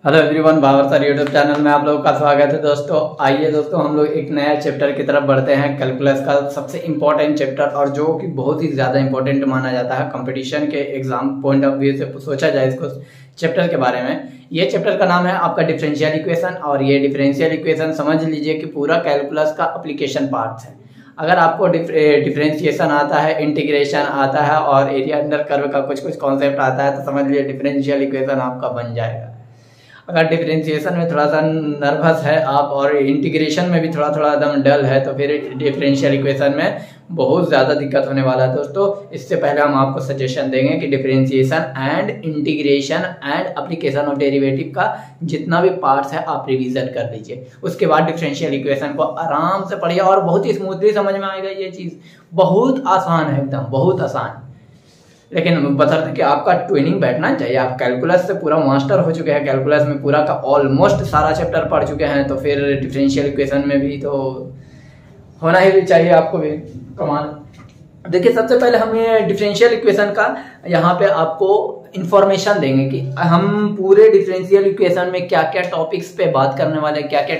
Hello everyone, Babar sir YouTube channel में आप लोगों का स्वागत है। दोस्तों आइए दोस्तों हम लोग एक नया चैप्टर की तरफ बढ़ते हैं। कैलकुलस का सबसे इम्पोर्टेंट चैप्टर और जो कि बहुत ही ज़्यादा इम्पोर्टेंट माना जाता है कंपटीशन के एग्जाम पॉइंट ऑफ व्यू से सोचा जाए इसको चैप्टर के बारे में। ये चैप्टर का नाम है आपका डिफरेंशियल इक्वेशन। और ये डिफरेंशियल इक्वेशन समझ लीजिए कि पूरा कैलकुलस का एप्लीकेशन पार्ट है। अगर आपको डिफरेंशिएशन आता है, इंटीग्रेशन आता है और एरिया अंडर कर्व का कुछ कॉन्सेप्ट आता है तो समझ लीजिए डिफरेंशियल इक्वेशन आपका बन जाएगा। अगर डिफरेंशिएशन में थोड़ा सा नर्वस है आप और इंटीग्रेशन में भी थोड़ा एकदम डल है तो फिर डिफरेंशियल इक्वेशन में बहुत ज़्यादा दिक्कत होने वाला है। दोस्तों इससे पहले हम आपको सजेशन देंगे कि differentiation and integration and application of derivative का जितना भी पार्ट्स है आप रिवीजन कर लीजिए। उसके बाद डिफरेंशियल इक्वेशन को आराम से पढ़िए और बहुत ही स्मूथली समझ में आएगा। ये चीज़ बहुत आसान है, एकदम बहुत आसान। लेकिन बशर्ते कि आपका ट्रेनिंग बैठना चाहिए। आप कैलकुलस से पूरा मास्टर हो चुके हैं, कैलकुलस में पूरा का ऑलमोस्ट सारा चैप्टर पढ़ चुके हैं तो फिर डिफरेंशियल इक्वेशन में भी तो होना ही भी चाहिए आपको भी। कमाल। देखिए सबसे पहले हम ये डिफरेंशियल इक्वेशन का यहाँ पे आपको इंफॉर्मेशन देंगे कि हम पूरे डिफरेंशियल इक्वेशन में क्या क्या टॉपिक्स पे बात करने वाले हैं, क्या क्या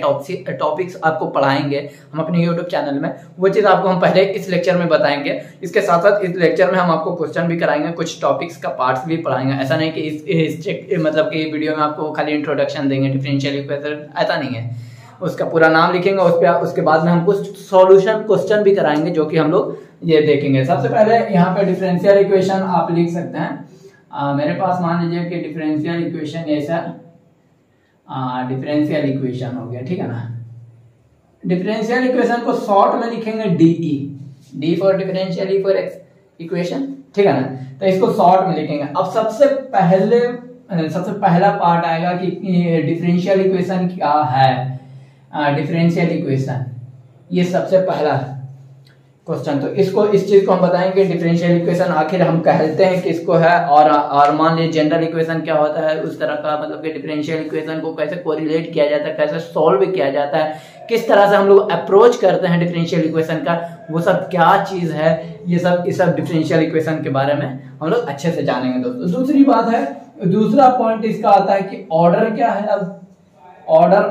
टॉपिक्स आपको पढ़ाएंगे हम अपने यूट्यूब चैनल में। वो चीज़ आपको हम पहले इस लेक्चर में बताएंगे। इसके साथ साथ इस लेक्चर में हम आपको क्वेश्चन भी कराएंगे, कुछ टॉपिक्स का पार्ट्स भी पढ़ाएंगे। ऐसा नहीं कि इस मतलब कि वीडियो में आपको खाली इंट्रोडक्शन देंगे डिफरेंशियल इक्वेशन, ऐसा नहीं है। उसका पूरा नाम लिखेंगे उसके बाद में हम कुछ सॉल्यूशन क्वेश्चन भी कराएंगे जो कि हम लोग ये देखेंगे। सबसे पहले यहाँ पे डिफरेंशियल इक्वेशन आप लिख सकते हैं। मेरे पास मान लीजिए कि डिफरेंशियल इक्वेशन ऐसा डिफरेंशियल इक्वेशन हो गया, ठीक है ना। डिफरेंशियल इक्वेशन को शॉर्ट में लिखेंगे DE, D for differential, E for equation, ठीक है ना। तो इसको शॉर्ट में लिखेंगे। अब सबसे पहला पार्ट आएगा कि डिफरेंशियल इक्वेशन क्या है। डिफरेंशियल इक्वेशन ये सबसे पहला क्वेश्चन। तो इसको इस चीज को हम बताएंगे डिफरेंशियल इक्वेशन आखिर हम कहते हैं किसको है और मान लीजिए जनरल इक्वेशन क्या होता है, उस तरह का मतलब कि डिफरेंशियल इक्वेशन को कैसे कोरिलेट किया जाता है, कैसे सॉल्व किया जाता है, किस तरह से हम लोग अप्रोच करते हैं डिफरेंशियल इक्वेशन का, वो सब क्या चीज है, ये सब डिफरेंशियल इक्वेशन के बारे में हम लोग अच्छे से जानेंगे दोस्तों। दूसरी बात है, दूसरा पॉइंट इसका आता है कि ऑर्डर क्या है। अब ऑर्डर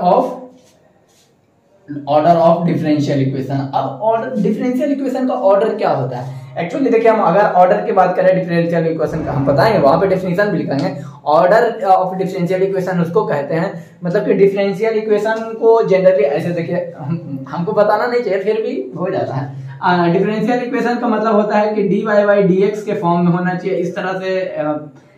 ऑफ डिफरेंशियल इक्वेशन। अब ऑर्डर डिफरेंशियल इक्वेशन का ऑर्डर क्या होता है। एक्चुअली देखिए हम अगर ऑर्डर की बात करें डिफरेंशियल इक्वेशन का, हम बताएंगे वहां पे डेफिनेशन भी लिखेंगे। ऑर्डर ऑफ डिफरेंशियल इक्वेशन उसको कहते हैं, मतलब कि डिफरेंशियल इक्वेशन को जनरली ऐसे देखिए हमको बताना नहीं चाहिए फिर भी हो जाता है। डिफरेंशियल इक्वेशन का मतलब होता है कि dy बाई dx के फॉर्म में होना चाहिए। इस तरह से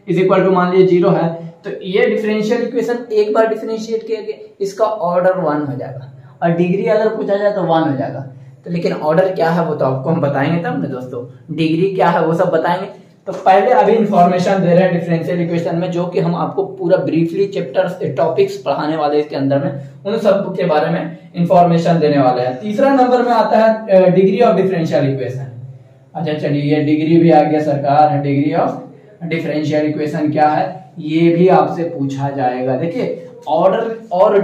इज इक्वल टू मान लीजिए 0 है तो ये डिफरेंशियल इक्वेशन एक बार डिफरेंशिएट किया गया इसका ऑर्डर 1 हो जाएगा और डिग्री अगर पूछा जाए तो 1 हो जाएगा। तो लेकिन ऑर्डर क्या है वो तो आपको हम बताएंगे तब ना दोस्तों, डिग्री क्या है वो सब बताएंगे। तो पहले अभी इंफॉर्मेशन दे रहे हैं डिफरेंशियल इक्वेशन में जो कि हम आपको पूरा ब्रीफली चैप्टर्स टॉपिक्स पढ़ाने वाले इसके अंदर में, उन सब के बारे में इंफॉर्मेशन देने वाले हैं। तीसरा नंबर में आता है डिग्री ऑफ डिफरेंशियल इक्वेशन। अच्छा चलिए ये डिग्री भी आ गया सरकार, डिग्री ऑफ डिफरेंशियल इक्वेशन क्या है ये भी आपसे पूछा जाएगा। देखिए ऑर्डर और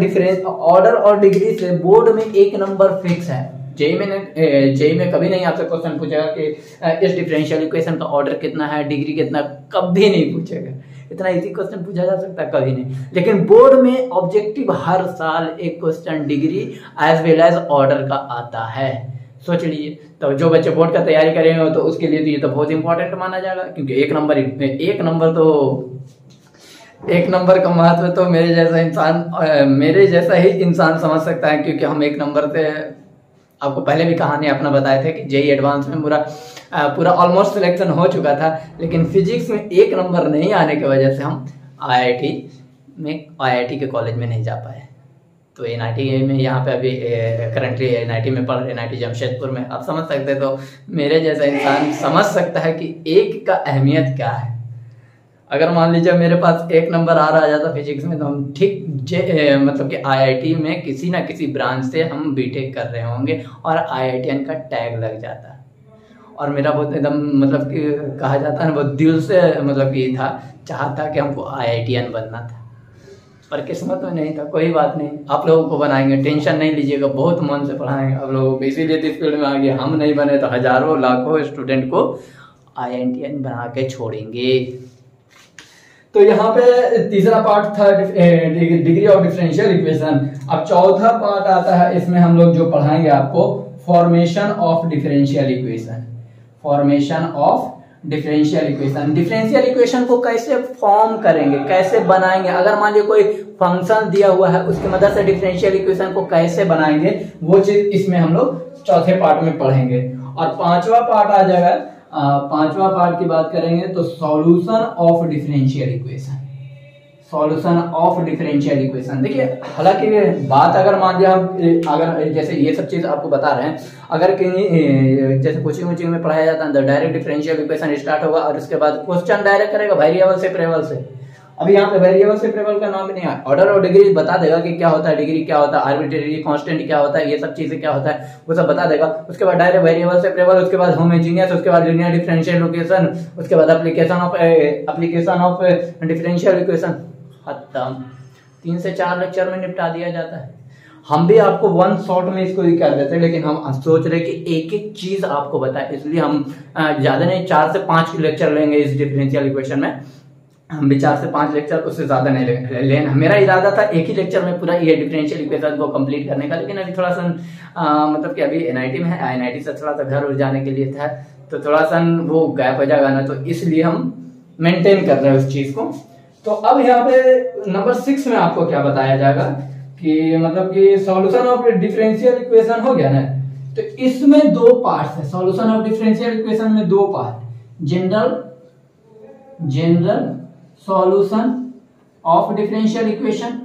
डिग्री से बोर्ड में एक नंबर फिक्स है। जेई में कभी नहीं आपसे क्वेश्चन पूछेगा कि इस डिफरेंशियल इक्वेशन का ऑर्डर कितना है, डिग्री कितना, कभी नहीं पूछेगा। इतना इजी क्वेश्चन पूछा जा सकता है कभी नहीं। लेकिन बोर्ड में ऑब्जेक्टिव हर साल एक question degree as well as order का आता है। सोच लीजिए तो जो बच्चे बोर्ड का तैयारी करेंगे तो उसके लिए तो ये तो बहुत इंपॉर्टेंट माना जाएगा क्योंकि एक नंबर का महत्व तो मेरे जैसा ही इंसान समझ सकता है। क्योंकि हम एक नंबर से आपको पहले भी कहानी अपना बताए थे कि जेई एडवांस में पूरा ऑलमोस्ट सिलेक्शन हो चुका था, लेकिन फिजिक्स में एक नंबर नहीं आने की वजह से हम आईआईटी के कॉलेज में नहीं जा पाए। तो एनआईटी में यहाँ पे अभी करंटली एनआईटी में पढ़ रहे, एनआईटी जमशेदपुर में। आप समझ सकते हैं तो मेरे जैसा इंसान समझ सकता है कि एक का अहमियत क्या है। अगर मान लीजिए मेरे पास एक नंबर आ रहा जाता फिजिक्स में तो हम ठीक मतलब कि आईआईटी में किसी ना किसी ब्रांच से हम बीटेक कर रहे होंगे और आईआईटीएन का टैग लग जाता। और मेरा बहुत एकदम मतलब कि कहा जाता है बहुत दिल से मतलब कि चाहता कि हमको आईआईटीएन बनना था, पर किस्मत में नहीं था। कोई बात नहीं, आप लोगों को बनाएंगे, टेंशन नहीं लीजिएगा, बहुत मन से पढ़ाएंगे आप लोगों को। इसीलिए इस फील्ड में आ गए। हम नहीं बने तो हजारों लाखों स्टूडेंट को आईआईटीएन बना के छोड़ेंगे। तो यहाँ पे तीसरा पार्ट था डिग्री ऑफ डिफरेंशियल इक्वेशन। अब चौथा पार्ट आता है, इसमें हम लोग जो पढ़ाएंगे आपको formation of differential equation. Formation of differential equation, differential equation को कैसे फॉर्म करेंगे, कैसे बनाएंगे, अगर मान लीजिए कोई फंक्शन दिया हुआ है उसकी मदद से डिफरेंशियल इक्वेशन को कैसे बनाएंगे, वो चीज इसमें हम लोग चौथे पार्ट में पढ़ेंगे। और पांचवा पार्ट आ जाएगा, पांचवा पार्ट की बात करेंगे तो solution of differential equation. Solution of differential equation, देखिए हालांकि बात अगर मान लिया हम अगर जैसे ये सब चीज आपको बता रहे हैं, अगर कहीं जैसे कोचिंग में पढ़ाया जाता है तो डायरेक्ट डिफरेंशियल इक्वेशन स्टार्ट होगा और उसके बाद क्वेश्चन डायरेक्ट करेगा वेरिएबल से सेपरेबल से। अभी यहाँ पे वेरिएबल से सेपरेबल का नाम भी नहीं है, ऑर्डर और डिग्री बता देगा कि क्या होता है, डिग्री क्या होता है, आर्बिट्रेरी कांस्टेंट क्या होता है, ये सब चीजें क्या होता है वो सब बता देगा। उसके बाद डायरेक्ट वेरिएबल से सेपरेबल, उसके बाद होमोजेनियस, उसके बाद लीनियर डिफरेंशियल इक्वेशन, उसके बाद एप्लीकेशन ऑफ डिफरेंशियल इक्वेशन, खत्म। 3 से 4 लेक्चर में निपटा दिया जाता है। हम भी आपको वन शॉट में इसको ही कर देते हैं, लेकिन हम सोच रहे कि एक एक चीज आपको बताए, इसलिए हम ज्यादा नहीं 4 से 5 लेक्चर लेंगे इस डिफरेंशियल इक्वेशन में। हम भी 4 से 5 लेक्चर, उससे ज्यादा नहीं लेना। मेरा इरादा था एक ही लेक्चर में पूरा ये डिफरेंशियल इक्वेशन को कंप्लीट करने का, लेकिन अभी थोड़ा सा मतलब कि अभी एनआईटी में है, एनआईटी से थोड़ा सा घर उड़ जाने के लिए था, तो थोड़ा सा वो गैप हो जाएगा ना, तो इसलिए हम मेंटेन कर रहे हैं उस चीज को। तो अब यहाँ पे नंबर 6 में आपको क्या बताया जाएगा कि मतलब कि सॉल्यूशन ऑफ डिफरेंशियल इक्वेशन हो गया ना, तो इसमें 2 पार्ट्स है। सॉल्यूशन ऑफ डिफरेंशियल इक्वेशन में 2 part, general solution of differential equation,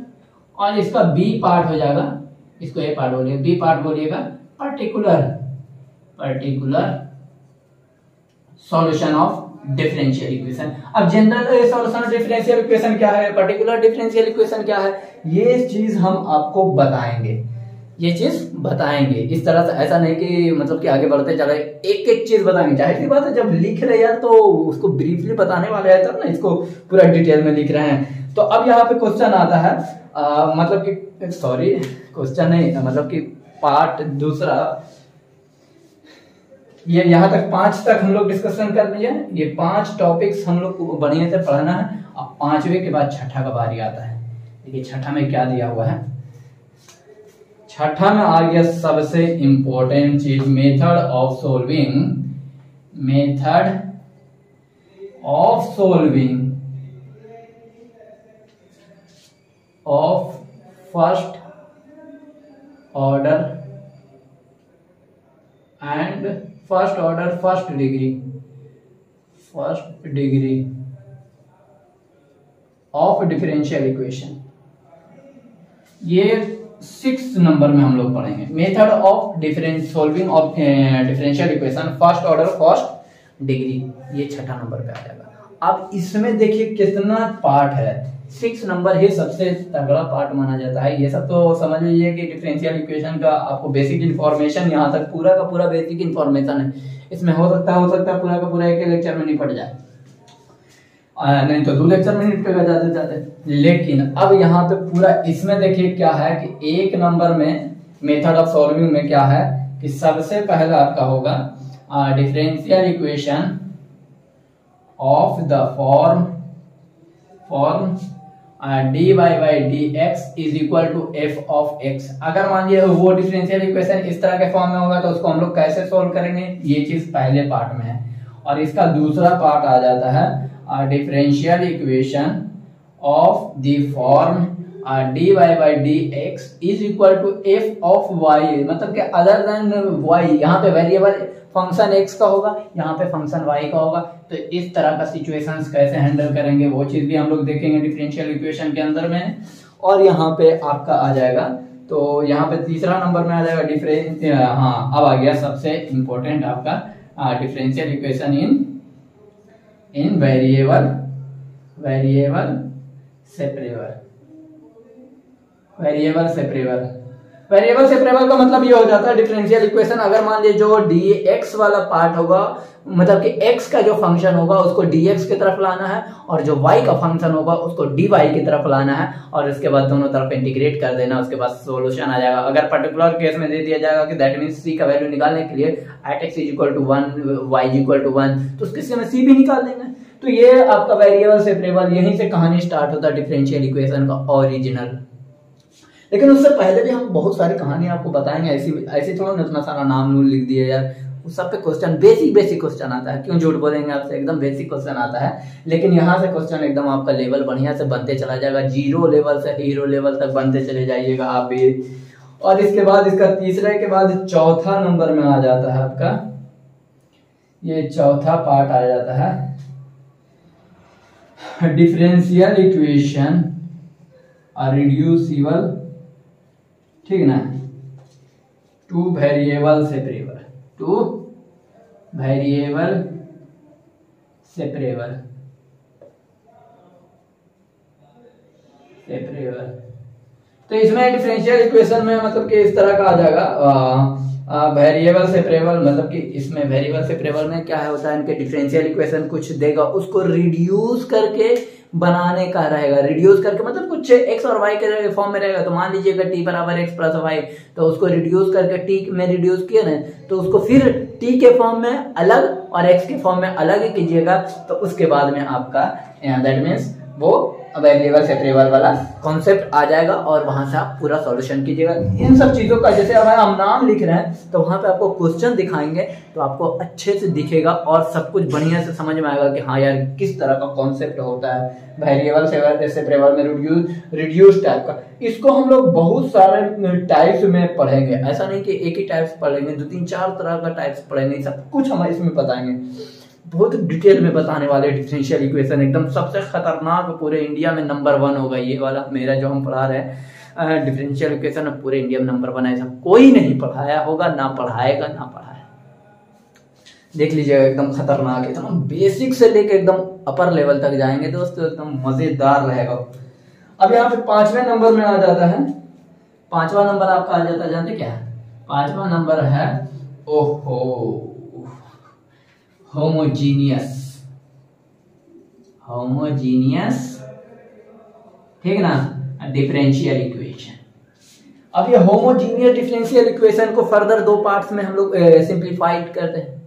और इसका बी पार्ट हो जाएगा, इसको ए पार्ट बोलिएगा, बी पार्ट बोलिएगा particular solution of differential equation. अब general solution of differential equation क्या है, पर्टिकुलर डिफरेंशियल इक्वेशन क्या है, ये चीज हम आपको बताएंगे, ये चीज बताएंगे। इस तरह से ऐसा नहीं कि मतलब कि आगे बढ़ते चले एक एक चीज बताएंगे, जाहिर सी बात है जब लिख रहे हैं तो उसको ब्रीफली बताने वाले हैं, तब ना इसको पूरा डिटेल में लिख रहे हैं। तो अब यहाँ पे क्वेश्चन आता है, मतलब कि सॉरी क्वेश्चन नहीं, मतलब कि पार्ट दूसरा, ये यहाँ तक 5 तक हम लोग डिस्कशन कर लिए। ये 5 टॉपिक्स हम लोग को बढ़िया से पढ़ना है। अब 5वें के बाद छठा का बारी आता है। देखिए छठा में क्या दिया हुआ है, छठा में आ गया सबसे इंपॉर्टेंट चीज, method of solving of first order and first degree of differential equation. ये 6 नंबर में हम लोग पढ़ेंगे, method of solving of differential equation first order first degree, ये छठा नंबर पे आ जाएगा। अब इसमें देखिए कितना पार्ट है, 6 नंबर ही सबसे तगड़ा पार्ट माना जाता है। ये सब तो समझ लीजिए कि डिफरेंशियल इक्वेशन का आपको बेसिक इन्फॉर्मेशन यहाँ तक पूरा का पूरा बेसिक इन्फॉर्मेशन है। इसमें हो सकता है पूरा का पूरा एक लेक्चर में निपट जाए, नहीं तो 2 लेक्चर में निपटेगा जाते। लेकिन अब यहाँ पे पूरा इसमें देखिए क्या है कि 1 नंबर में मेथड ऑफ सॉल्विंग में क्या है कि सबसे पहला आपका होगा differential equation of the form dy by dx is equal to f of x। अगर मान लीजिए वो डिफरेंशियल इक्वेशन इस तरह के फॉर्म में होगा तो उसको हम लोग कैसे सोल्व करेंगे, ये चीज पहले पार्ट में है। और इसका दूसरा पार्ट आ जाता है differential equation of the form dy by dx is equal to f of y, मतलब कि अदर देन y, यहाँ पे वेरिएबल फंक्शन x का होगा, यहाँ पे फंक्शन y का होगा। तो इस तरह का सिचुएशंस कैसे हैंडल करेंगे वो चीज भी हम लोग देखेंगे डिफरेंशियल इक्वेशन के अंदर में। और यहाँ पे आपका आ जाएगा, तो यहाँ पे तीसरा नंबर में आ जाएगा अब आ गया सबसे इंपॉर्टेंट आपका differential equation in variable separable variable separable का मतलब ये हो जाता है डिफरेंशियल इक्वेशन, अगर मान लीजिए जो dx वाला पार्ट होगा, मतलब कि x का जो फंक्शन होगा उसको dx की तरफ लाना है, और जो y का फंक्शन होगा उसको dy की तरफ लाना है, और उसके बाद दोनों तरफ इंटीग्रेट कर देना, उसके बाद सॉल्यूशन आ जाएगा। अगर पर्टिकुलर केस में दे दिया जाएगा कि दैट मींस c का वैल्यू निकालने के लिए at x = 1 y = 1, तो उसके से में c भी निकाल देंगे। तो ये आपका वेरिएबल सेपरेबल, यहीं से कहानी स्टार्ट होता है डिफरेंशियल इक्वेशन का ओरिजिनल। लेकिन उससे पहले भी हम बहुत सारी कहानी आपको बताएंगे, ऐसी थोड़ा ना इतना सारा नाम नूम लिख दिए यार, उस सब पे क्वेश्चन बेसिक क्वेश्चन आता है, क्यों झूठ बोलेंगे आपसे, एकदम बेसिक क्वेश्चन आता है। लेकिन यहाँ से क्वेश्चन एकदम आपका लेवल बढ़िया से बनते चला जाएगा, 0 लेवल से हीरो लेवल तक बनते चले जाइएगा आप भी। और इसके बाद इसका तीसरे के बाद चौथा नंबर में आ जाता है आपका, ये चौथा पार्ट आ जाता है डिफरेंशियल इक्वेशन और रिड्यूसिबल, ठीक ना, two variable separable, two variable separable, तो इसमें डिफरेंशियल इक्वेशन में मतलब कि इस तरह का आ जाएगा वेरिएबल सेपरेबल, मतलब कि इसमें वेरिएबल सेपरेबल में क्या होता है, इनके डिफरेंशियल इक्वेशन कुछ देगा, उसको रिड्यूस करके बनाने का रहेगा। रिड्यूस करके मतलब कुछ x और y के फॉर्म में रहेगा, तो मान लीजिएगा t = x + y, तो उसको रिड्यूस करके t में रिड्यूस किया ना, तो उसको फिर t के फॉर्म में अलग और x के फॉर्म में अलग ही कीजिएगा, तो उसके बाद में आपका दैट मीन्स वो वेरिएबल सेपरेबल वाला कॉन्सेप्ट आ जाएगा, और वहां से आप पूरा सॉल्यूशन कीजिएगा। इन सब चीजों का जैसे अगर हम नाम लिख रहे हैं तो वहां पे आपको क्वेश्चन दिखाएंगे, तो आपको अच्छे से दिखेगा और सब कुछ बढ़िया से समझ में आएगा कि हाँ यार किस तरह का कॉन्सेप्ट होता है वेरिएबल सेपरेबल में, रिड्यूस टाइप का। इसको हम लोग बहुत सारे टाइप्स में पढ़ेंगे, ऐसा नहीं कि एक ही टाइप्स पढ़ेंगे, 2-3-4 तरह का टाइप्स पढ़ेंगे, सब कुछ हम इसमें बताएंगे, बहुत डिटेल में बताने वाले। डिफरेंशियल इक्वेशन एकदम सबसे खतरनाक पूरे इंडिया में नंबर 1 होगा ये वाला, मेरा जो हम पढ़ा रहे हैं डिफरेंशियल इक्वेशन पूरे इंडिया में नंबर 1 है, ऐसा कोई नहीं पढ़ाया होगा, ना पढ़ाएगा ना पढ़ाया। देख लीजिएगा एकदम खतरनाक, एकदम बेसिक से लेके एकदम अपर लेवल तक जाएंगे दोस्तों, एकदम मजेदार रहेगा। अब यहाँ पे 5वें नंबर में आ जाता है, 5वां नंबर आपका आ जाता है, जानते क्या है 5वां नंबर है, ओहो, होमोजीनियस, ठीक ना, डिफरेंशियल इक्वेशन। अब ये होमोजीनियस डिफरेंशियल इक्वेशन को फर्दर 2 पार्ट्स में हम लोग सिंप्लीफाइड करते हैं।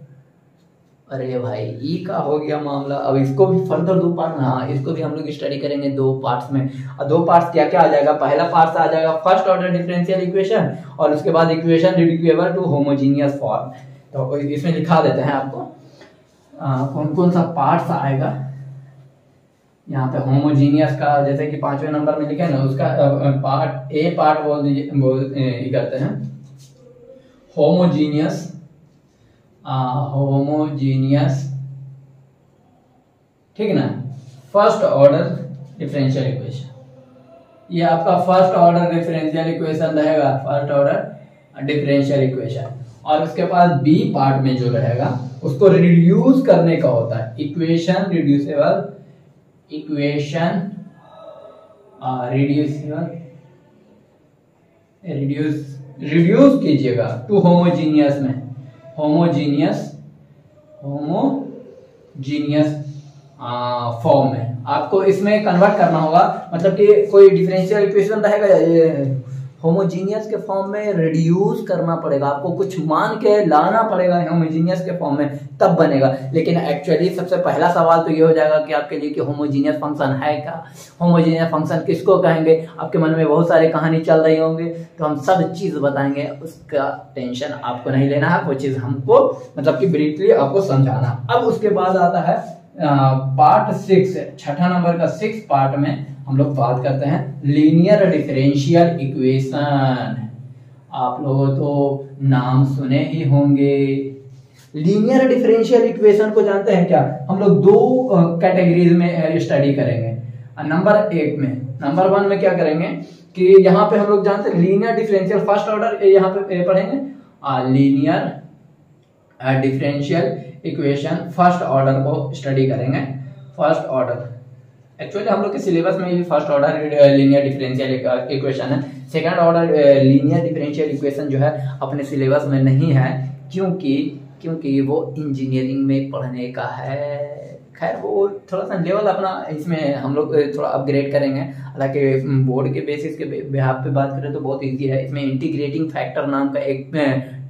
अरे भाई ई का हो गया मामला, अब इसको भी फर्दर 2 पार्ट, हाँ इसको भी हम लोग स्टडी करेंगे 2 पार्ट्स में। और 2 पार्ट्स क्या क्या आ जाएगा, पहला पार्ट आ जाएगा फर्स्ट ऑर्डर डिफरेंशियल इक्वेशन, और उसके बाद equation reducible to homogeneous form. तो इसमें लिखा देते हैं आपको कौन कौन सा पार्ट्स आएगा यहाँ पे होमोजीनियस का, जैसे कि 5वें नंबर में लिखे ना, उसका पार्ट ए पार्ट बोल करते हैं होमोजीनियस, ठीक ना, फर्स्ट ऑर्डर डिफरेंशियल इक्वेशन। ये आपका फर्स्ट ऑर्डर डिफरेंशियल इक्वेशन रहेगा, फर्स्ट ऑर्डर डिफरेंशियल इक्वेशन। और उसके बाद बी पार्ट में जो रहेगा उसको रिड्यूस करने का होता है, इक्वेशन रिड्यूसिबल, रिड्यूस कीजिएगा टू होमोजीनियस में, होमोजीनियस फॉर्म में आपको इसमें कन्वर्ट करना होगा। मतलब कि कोई डिफरेंशियल इक्वेशन रहेगा होमोजीनियस के फॉर्म में रिड्यूस करना पड़ेगा, आपको कुछ मान के लाना पड़ेगा होमोजीनियस के फॉर्म में, तब बनेगा। लेकिन एक्चुअली सबसे पहला सवाल तो ये हो जाएगा कि आपके लिए कि होमोजीनियस फंक्शन है क्या, होमोजीनियस फंक्शन किसको कहेंगे, आपके मन में बहुत सारी कहानी चल रही होंगी, तो हम सब चीज बताएंगे, उसका टेंशन आपको नहीं लेना है, वो चीज हमको मतलब कि ब्रीफली आपको समझाना। अब उसके बाद आता है पार्ट 6, 6ठा नंबर का 6 पार्ट में हम लोग बात करते हैं लीनियर डिफरेंशियल इक्वेशन। आप लोगों तो नाम सुने ही होंगे। लीनियर डिफरेंशियल इक्वेशन को जानते हैं क्या, हम लोग 2 कैटेगरीज में स्टडी करेंगे। नंबर 1 में, नंबर 1 में क्या करेंगे कि यहाँ पे हम लोग जानते हैं लीनियर डिफरेंशियल फर्स्ट ऑर्डर यहाँ पे पढ़ेंगे, linear differential equation first order को स्टडी करेंगे। फर्स्ट ऑर्डर एक्चुअली हम लोग के सिलेबस में भी first order linear differential equation है, second order linear differential equation जो है अपने सिलेबस में नहीं है, क्योंकि वो इंजीनियरिंग में पढ़ने का है। खैर वो थोड़ा सा लेवल अपना इसमें हम लोग थोड़ा अपग्रेड करेंगे। हालांकि बोर्ड के बेसिस के बिहाफ पे बात करें तो बहुत इजी है। इसमें इंटीग्रेटिंग फैक्टर नाम का एक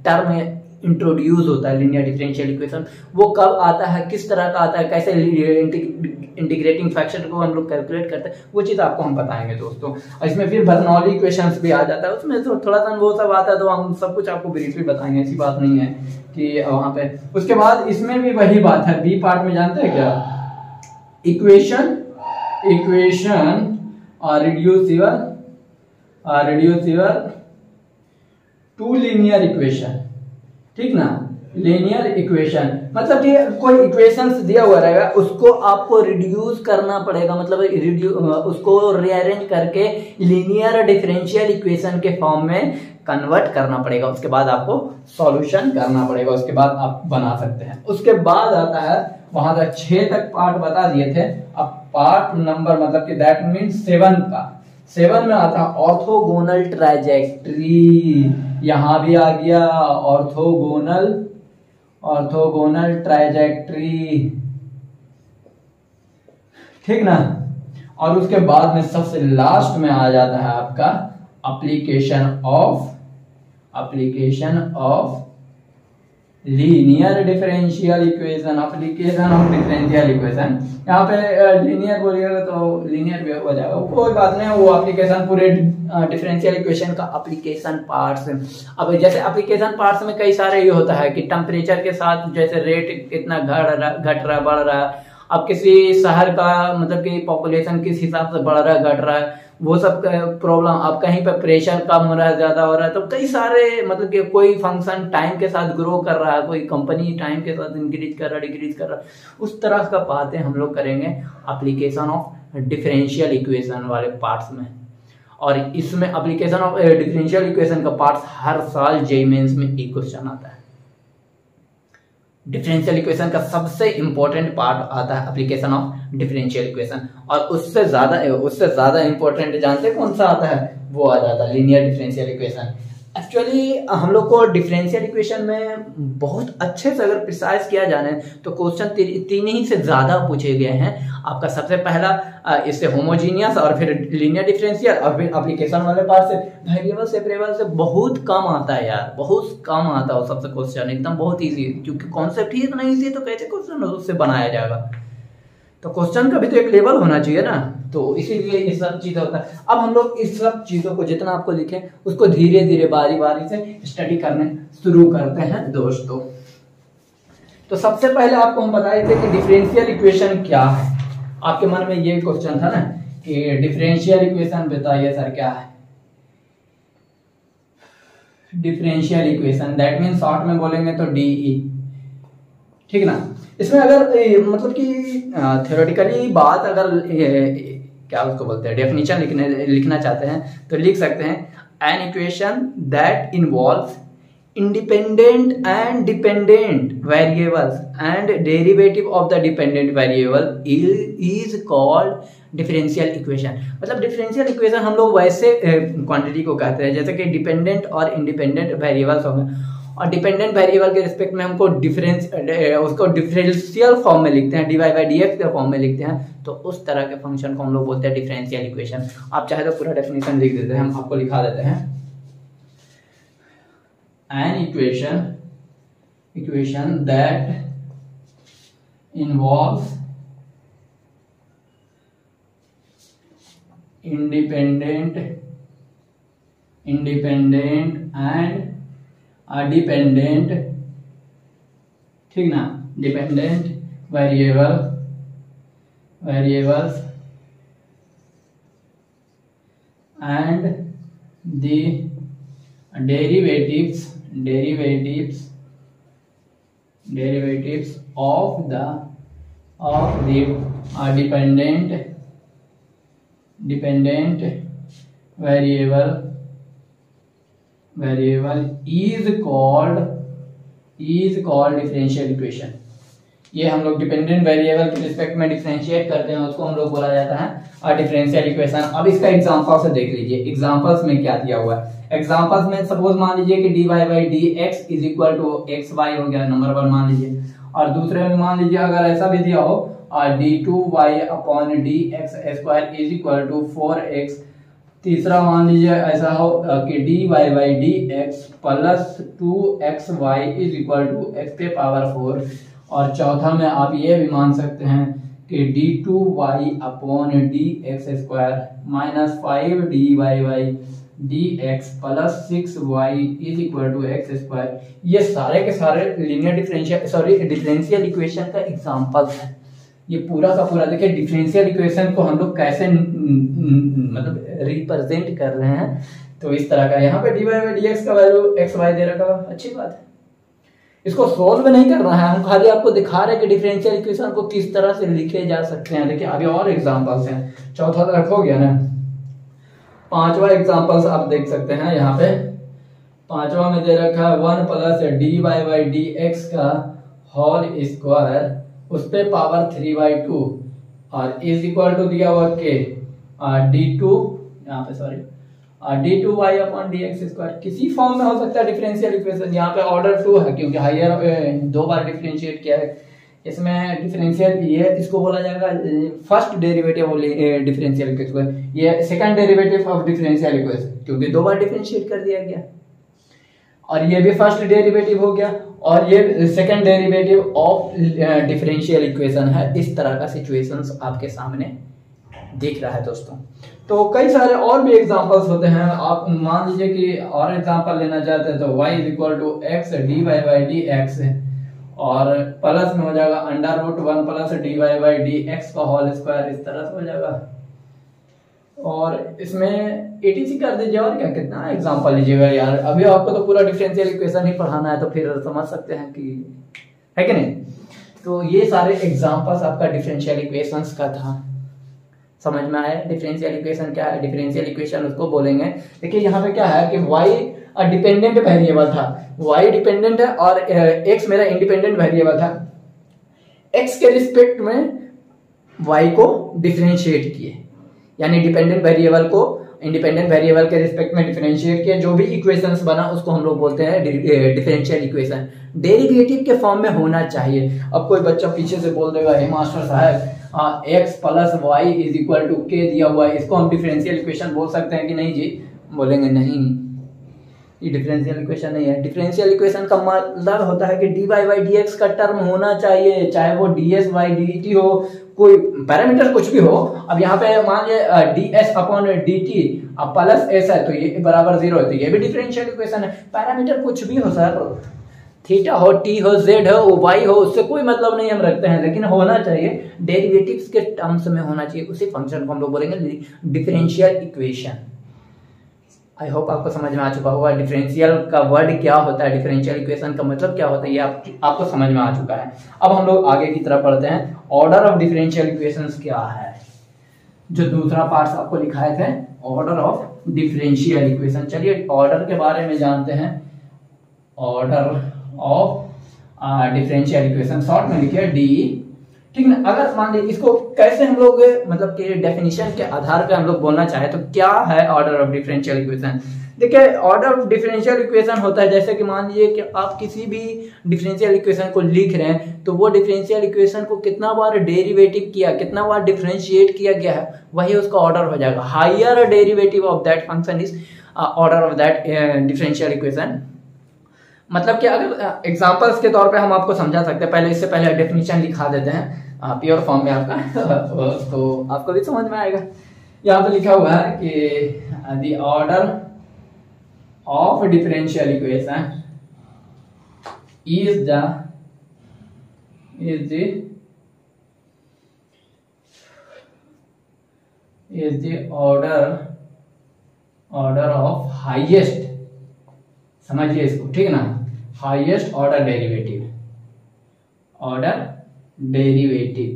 टर्म इंट्रोड्यूस होता है लीनियर डिफरेंशियल इक्वेशन। वो कब आता है, किस तरह का आता है, कैसे इंटीग्रेटिंग फैक्टर को हम लोग कैलकुलेट करते हैं, वो चीज़ आपको हम बताएंगे दोस्तों। और इसमें फिर बर्नौली इक्वेशंस भी आ जाता है, उसमें तो थोड़ा सा वो सब आता है, तो हम सब कुछ आपको ब्रीफली बताएंगे, ऐसी बात नहीं है कि वहाँ पे। उसके बाद इसमें भी वही बात है, बी पार्ट में जानते हैं क्या, इक्वेशन और रिड्यूसिबल टू लीनियर इक्वेशन, ठीक ना। लीनियर इक्वेशन मतलब कि कोई इक्वेशंस दिया हुआ रहेगा, उसको आपको रिड्यूस करना पड़ेगा, मतलब उसको रीअरेंज करके लीनियर डिफरेंशियल इक्वेशन के फॉर्म में कन्वर्ट करना पड़ेगा। उसके बाद आपको सॉल्यूशन करना पड़ेगा, उसके बाद आप बना सकते हैं। उसके बाद आता है, वहां तक 6 तक पार्ट बता दिए थे, अब पार्ट नंबर मतलब कि दैट मीन्स 7 में आता है ऑर्थोगोनल ट्राइजेक्टरी। यहां भी आ गया ऑर्थोगोनल ट्राइजेक्टरी, ठीक ना। और उसके बाद में सबसे लास्ट में आ जाता है आपका application of linear differential equation, application of differential equation. यहाँ पे लीनियर बोलिएगा तो लीनियर भी हो जाएगा, कोई बात नहीं, वो एप्लीकेशन पूरे डिफरेंशियल इक्वेशन का एप्लीकेशन पार्ट्स। अब जैसे एप्लीकेशन पार्ट्स में कई सारे ये होता है कि टेम्परेचर के साथ जैसे रेट कितना घट रहा बढ़ रहा है, अब किसी शहर का मतलब कि पॉपुलेशन किस हिसाब से बढ़ रहा है घट रहा है, वो सब प्रॉब्लम। अब कहीं पर प्रेशर कम हो रहा है ज्यादा हो रहा है, तो कई सारे मतलब कि कोई फंक्शन टाइम के साथ ग्रो कर रहा है, कोई कंपनी टाइम के साथ इंक्रीज कर रहा है डिक्रीज कर रहा है, उस तरह का बातें हम लोग करेंगे एप्लीकेशन ऑफ डिफरेंशियल इक्वेशन वाले पार्ट्स में। और इसमें एप्लीकेशन ऑफ डिफरेंशियल इक्वेशन का पार्ट्स हर साल जेईई मेंस में एक क्वेश्चन आता है। डिफरेंशियल इक्वेशन का सबसे इंपॉर्टेंट पार्ट आता है एप्लीकेशन ऑफ डिफरेंशियल इक्वेशन, और उससे ज्यादा इंपॉर्टेंट जानते कौन सा आता है, वो आ जाता है लीनियर डिफरेंशियल इक्वेशन। एक्चुअली हम लोग को डिफरेंशियल इक्वेशन में बहुत अच्छे से अगर प्रिसाइज किया जाने तो क्वेश्चन 3 ही से ज्यादा पूछे गए हैं। आपका सबसे पहला इससे होमोजीनियस, और फिर लीनियर डिफरेंशियल, और फिर एप्लीकेशन वाले पार्ट से वेरिएबल सेपरेबल से बहुत कम आता है यार, बहुत कम आता है वो सबसे क्वेश्चन, एकदम बहुत ईजी, क्योंकि कॉन्सेप्ट ही इतना ईजी है तो कैसे क्वेश्चन उससे बनाया जाएगा। तो क्वेश्चन का भी तो एक लेवल होना चाहिए ना, तो इसीलिए ये सब चीजें होता है। अब हम लोग इस सब चीजों को जितना आपको लिखे उसको धीरे धीरे बारी बारी से स्टडी करने शुरू करते हैं दोस्तों। तो सबसे पहले आपको हम बताए थे कि डिफरेंशियल इक्वेशन क्या है। आपके मन में ये क्वेश्चन था ना कि डिफरेंशियल इक्वेशन बताइए सर क्या है। Differential equation that mean short में बोलेंगे तो डीई, ठीक ना। इसमें अगर मतलब कि थ्योरेटिकली बात अगर क्या उसको बोलते हैं डेफिनेशन लिखना चाहते हैं तो लिख सकते हैं an equation that involves independent and dependent variables and derivative of the dependent variable is called differential equation. मतलब डिफरेंशियल इक्वेशन हम लोग वैसे क्वांटिटी को कहते हैं जैसे कि डिपेंडेंट और इंडिपेंडेंट वेरिएबल्स होंगे, और डिपेंडेंट वेरिएबल के रिस्पेक्ट में हमको उसको डिफरेंशियल फॉर्म में लिखते हैं, dy by dx के फॉर्म में लिखते हैं, तो उस तरह के फंक्शन को हम लोग बोलते हैं डिफरेंशियल इक्वेशन। आप चाहे तो पूरा डेफिनेशन लिख देते हैं, हम आपको लिखा देते हैं। An equation that involves independent and dependent, ठीक ना, dependent variables and the derivatives of the dependent variable is called differential equation। ये हम लोग डिपेंडेंट वेरिएबल के रिस्पेक्ट में डिफरेंशिएट करते हैं, उसको हम लोग बोला जाता है डिफरेंशियल इक्वेशन। अब इसका एग्जांपल से देख लीजिए, एग्जांपल्स में क्या दिया हुआ है। एग्जांपल्स में सपोज मान लीजिए कि dy by d x is equal to x y हो गया, नंबर 1 मान लीजिए। और दूसरे में मान लीजिए अगर ऐसा भी दिया हो d2y upon d x square is equal to 4x। तीसरा मान लीजिए ऐसा हो कि dy by d x plus 2xy is equal to x पे पावर 4। और चौथा में आप ये भी मान सकते हैं कि d2y upon d x square minus 5dy by d x plus 6y is equal to x square. ये सारे के सारे लीनियर डिफरेंशियल इक्वेशन का एग्जांपल्स है। ये पूरा का पूरा देखिए डिफरेंशियल इक्वेशन को हम लोग कैसे मतलब रिप्रेजेंट कर रहे हैं। तो इस तरह का यहाँ पे dy बाई डी एक्स का वैल्यू एक्स वाई दे रखा, अच्छी बात है। इसको सोल्व नहीं करना है, हम खाली आपको दिखा रहे हैं कि डिफरेंशियल इक्वेशन को किस तरह से लिखे जा सकते हैं। देखिए अभी और एग्जांपल्स हैं, चौथा तक हो गया ना, पांचवा एग्जांपल्स आप देख सकते हैं। यहाँ पे पांचवा में दे रखा है 1 plus dy by d x का होल स्क्वायर उस पे पावर 3/2 और इज इक्वल टू दिया हुआ के d2 यहाँ पे sorry d2y upon dx square. किसी फॉर्म में हो सकता है डिफरेंशियल इक्वेशन, यहाँ पे ऑर्डर 2 है क्योंकि हायर 2 बार डिफरेंशिएट किया है। इसमें डिफरेंशियल ये इसको बोला जाएगा first derivative of differential equation, ये second derivative of differential equation क्योंकि 2 बार डिफरेंशिएट कर दिया गया। और ये भी फर्स्ट डेरिवेटिव हो गया और ये second derivative of differential equation है। इस तरह का सिचुएशंस आपके सामने दिख रहा है दोस्तों। तो कई सारे और भी एग्जांपल्स होते हैं। आप मान लीजिए कि और एग्जांपल लेना चाहते हैं तो y is equal to x dy by d x और प्लस में हो जाएगा under root 1 plus dy by d x का होल स्क्वायर, इस तरह से हो जाएगा। और इसमें एटीसी कर दीजिए और क्या, कितना एग्जांपल लीजिएगा यार। अभी आपको तो पूरा डिफरेंशियल इक्वेशन ही पढ़ाना है तो फिर समझ सकते हैं कि है कि नहीं। तो ये सारे एग्जांपल्स आपका डिफरेंशियल इक्वेशंस का था, समझ में आया। डिफरेंशियल इक्वेशन क्या है, डिफरेंशियल इक्वेशन उसको बोलेंगे। देखिए यहाँ पे क्या है कि y डिपेंडेंट वेरिएबल था, y डिपेंडेंट है और x मेरा इंडिपेंडेंट वेरिएबल था। x के रिस्पेक्ट में y को डिफरेंशिएट किए, यानी डिपेंडेंट वेरिएबल को इंडिपेंडेंट वेरिएबल के रिस्पेक्ट में डिफरेंशिएट किया। जो भी इक्वेशंस बना उसको हम लोग बोलते हैं डिफरेंशियल इक्वेशन। डेरिवेटिव के फॉर्म में होना चाहिए। अब कोई बच्चा पीछे से बोल देगा हे मास्टर साहब x plus y is equal to के दिया हुआ है, इसको हम डिफरेंशियल इक्वेशन बोल सकते हैं कि नहीं जी? बोलेंगे नहीं, ये डिफरेंशियल इक्वेशन नहीं है। डिफरेंशियल इक्वेशन का मतलब होता है कि dy बाई डी एक्स का टर्म होना चाहिए, चाहे वो ds बाई dt हो, कोई पैरामीटर कुछ भी हो। अब यहाँ पे मान लिया ds अपॉन dt अब प्लस s है तो ये बराबर 0 है, तो ये भी डिफरेंशियल इक्वेशन है। पैरामीटर कुछ भी हो सर, थीटा हो, टी हो, जेड हो, वाई हो, उससे कोई मतलब नहीं हम रखते हैं, लेकिन होना चाहिए डेरिवेटिव्स के टर्म्स में होना चाहिए। उसी फंक्शन को हम लोग बोलेंगे डिफरेंशियल इक्वेशन। आई होप आपको समझ में आ चुका होगा डिफरेंशियल का वर्ड क्या होता है, डिफरेंशियल इक्वेशन का मतलब क्या होता है, ये आपको समझ में आ चुका है। अब हम लोग आगे की तरफ बढ़ते हैं। ऑर्डर ऑफ डिफरेंशियल इक्वेशंस क्या है, जो दूसरा पार्ट आपको लिखाए थे, ऑर्डर ऑफ डिफरेंशियल इक्वेशन। चलिए ऑर्डर के बारे में जानते हैं। Order of differential equation short में लिखिए डी, ठीक ना। अगर मान लीजिए इसको कैसे हम लोग मतलब कि डेफिनेशन के आधार पे हम लोग बोलना चाहे तो क्या है ऑर्डर ऑफ डिफरेंशियल इक्वेशन। देखिए ऑर्डर ऑफ डिफरेंशियल इक्वेशन होता है जैसे कि मान लीजिए कि आप किसी भी डिफरेंशियल इक्वेशन को लिख रहे हैं तो वो डिफरेंशियल इक्वेशन को कितना बार डेरिवेटिव किया, कितना बार डिफरेंशिएट किया गया है, वही उसका ऑर्डर हो जाएगा। Higher derivative of that function is order of that differential equation. मतलब कि अगर एग्जांपल्स के तौर पे हम आपको समझा सकते हैं, पहले इससे पहले डेफिनेशन लिखा देते हैं प्योर फॉर्म में आपका तो आपको भी समझ में आएगा। यहाँ पे लिखा हुआ है कि the order of differential equation is the order of highest, समझिए इसको, ठीक ना, highest order derivative, order derivative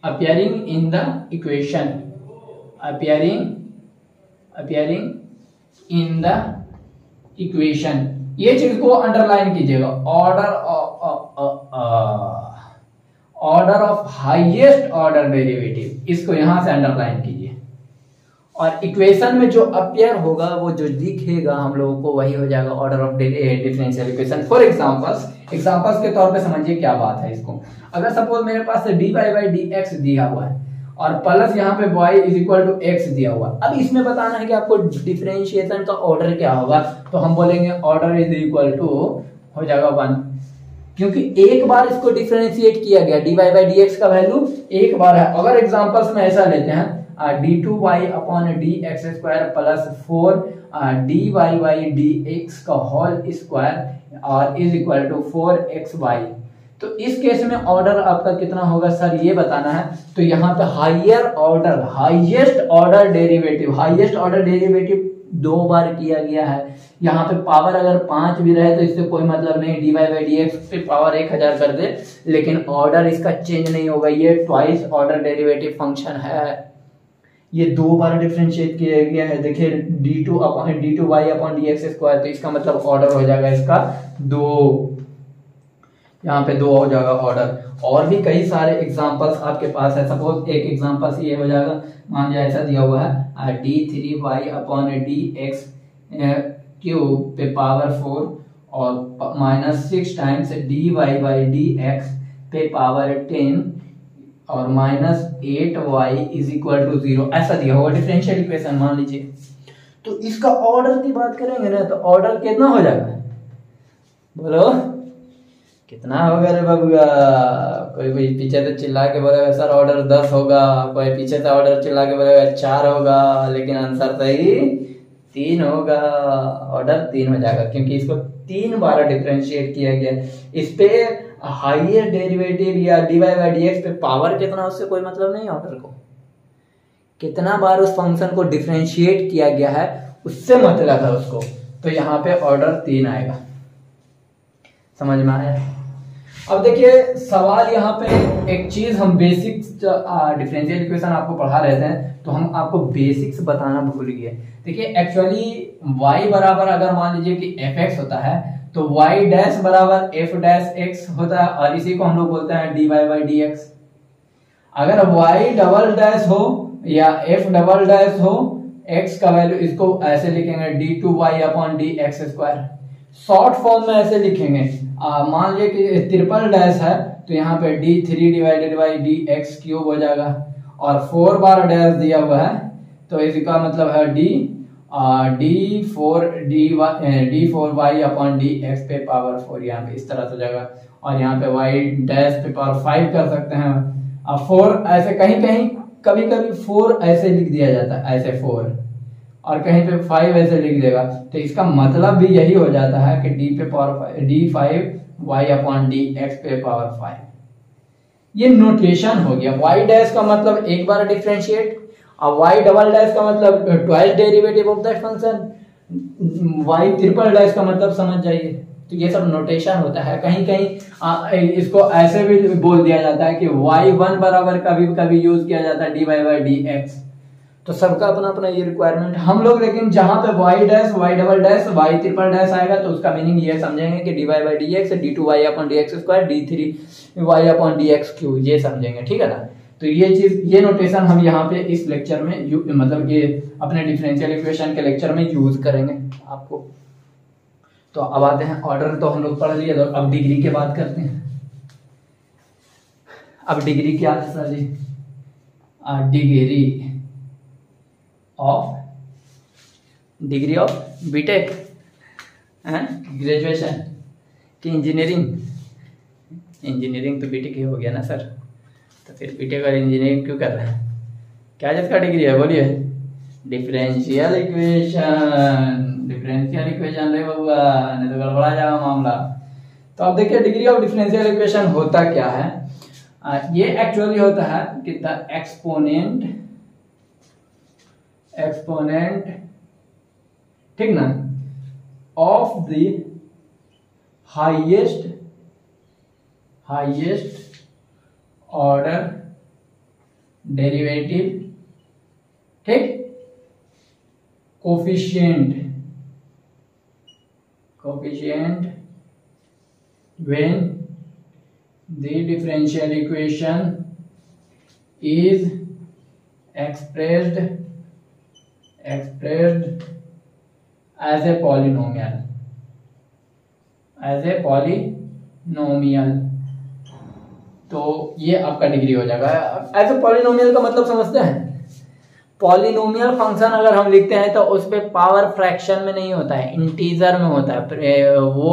appearing in the equation, appearing in the equation ये चीज को अंडरलाइन कीजिएगा, order of highest order derivative, इसको यहां से अंडरलाइन कीजिए। और इक्वेशन में जो अपीयर होगा, वो जो दिखेगा हम लोगों को, वही हो जाएगा order of differential equation. For examples के तौर पे समझिए क्या बात है इसको। अगर सपोज मेरे पास dy बाई डी एक्स दिया हुआ है और प्लस यहाँ पे y is equal to x दिया हुआ, अब इसमें बताना है कि आपको डिफरेंशिएशन का ऑर्डर क्या होगा, तो हम बोलेंगे ऑर्डर इज इक्वल टू हो जाएगा 1, क्योंकि एक बार इसको डिफरेंशिएट किया गया, dy बाई डी एक्स का वैल्यू एक बार है। अगर एग्जांपल्स में ऐसा लेते हैं d2y upon d x square plus 4 dy by d x का होल स्क्वायर और इज इक्वल टू 4xy, तो इस केस में ऑर्डर आपका कितना होगा सर, ये बताना है। तो यहाँ पे हाईएस्ट ऑर्डर डेरिवेटिव 2 बार किया गया है। यहाँ पे पावर अगर 5 भी रहे तो इससे कोई मतलब नहीं, dy बाई डी एक्स पे पावर 1000 कर दे, लेकिन ऑर्डर इसका चेंज नहीं होगा। ये ट्वाइस ऑर्डर डेरिवेटिव फंक्शन है, ये 2 बार डिफरेंशिएट किया गया है। देखिए d2y upon d x square, तो इसका मतलब ऑर्डर हो जाएगा इसका 2, यहाँ पे 2 हो जाएगा ऑर्डर। और भी कई सारे एग्जांपल्स आपके पास है। सपोज एक एग्जांपल ये हो जाएगा, मान लीजिए ऐसा दिया हुआ है d3y upon d x cube पे पावर 4 और minus 6 times dy by d x पे पावर 10 और minus 8y is equal to 0, ऐसा दिया हुआ डिफरेंशियल इक्वेशन मान लीजिए। तो इसका ऑर्डर की बात करेंगे ना, तो ऑर्डर कितना हो जाएगा, बोलो कितना होगा रे बबुआ। कोई पीछे से चिल्ला के बोलेगा सर ऑर्डर 10 होगा, कोई पीछे से ऑर्डर चिल्ला के बोलेगा 4 होगा, लेकिन आंसर सही 3 होगा। ऑर्डर 3 हो जाएगा क्योंकि इसको 3 बार डिफरेंशिएट किया गया। इस पे हाईएस्ट डेरिवेटिव या dy बाई डी एक्स पे पावर कितना, उससे कोई मतलब नहीं। ऑर्डर को कितना बार उस फंक्शन को डिफरेंशिएट किया गया है उससे मतलब है उसको। तो यहाँ पे ऑर्डर 3 आएगा, समझ में आया। अब देखिए सवाल यहाँ पे एक चीज, हम बेसिक्स डिफरेंशियल इक्वेशन आपको पढ़ा रहे थे, तो हम आपको बेसिक्स बताना भूल गए। देखिए एक्चुअली y बराबर अगर मान लीजिए कि fx होता है, तो y डैश बराबर f डैश x होता है, और इसी को हम लोग बोलते हैं dy बाई डी एक्स। अगर y डबल डैश हो या f डबल डैश हो, x का वैल्यू इसको ऐसे लिखेंगे d2y upon d x square. Short form में ऐसे लिखेंगे, मान लीजिए कि ट्रिपल डैश है तो यहाँ पे d3 divided by d x cube हो जाएगा, और 4 बार डैश दिया हुआ है तो इसका मतलब है d4y अपॉन डी एक्स पे पावर 4, यहाँ पे इस तरह से जाएगा। और यहाँ पे y डैश पे पावर 5 कर सकते हैं। अब 4 ऐसे कहीं कभी 4 ऐसे लिख दिया जाता है, ऐसे 4, और कहीं पे 5 ऐसे लिख देगा, तो इसका मतलब भी यही हो जाता है कि d5y अपॉन डी एक्स पे पावर 5। ये नोटेशन हो गया। y डैश का मतलब एक बार डिफरेंशिएट, और y डबल डैश का मतलब twice derivative of that function, y triple dash का मतलब समझ जाइए। तो ये सब नोटेशन होता है। कहीं इसको ऐसे भी बोल दिया जाता है कि y1 बराबर कभी यूज किया जाता है dy बाई डी एक्स। तो सबका अपना अपना ये रिक्वायरमेंट हम लोग, लेकिन जहां पे y dash, y double dash, y triple dash आएगा तो उसका मीनिंग ये समझेंगे कि dy by d x, d2y upon d x square, d3y upon d x cube, ये समझेंगे, ठीक है ना। तो ये चीज, ये नोटेशन हम यहाँ पे इस लेक्चर में मतलब ये अपने डिफरेंशियल इक्वेशन के लेक्चर में यूज करेंगे आपको। तो अब आते हैं ऑर्डर, तो हम लोग पढ़ लिए, तो अब डिग्री की बात करते हैं। अब डिग्री क्या है sir ji, degree of BTech, graduation की इंजीनियरिंग तो बीटेक ही हो गया ना सर, तो फिर बीटेक और इंजीनियरिंग क्यों कर रहे हैं, क्या जिसका डिग्री है बोलिए। डिफरेंशियल इक्वेशन रे बबुआ, नहीं तो गड़बड़ा जाएगा मामला। तो अब देखिए डिग्री ऑफ डिफरेंशियल इक्वेशन होता क्या है। ये एक्चुअली होता है कि द एक्सपोनेंट, ठीक ना, of the highest order derivative, ठीक, coefficient coefficient when the differential equation is expressed as a polynomial, तो ये आपका डिग्री हो जाएगा। एज ए पॉलिनोमियल का मतलब समझते हैं? पॉलिनोमियल फंक्शन अगर हम लिखते हैं तो उस पे पावर फ्रैक्शन में नहीं होता है, इंटीजर में होता है। वो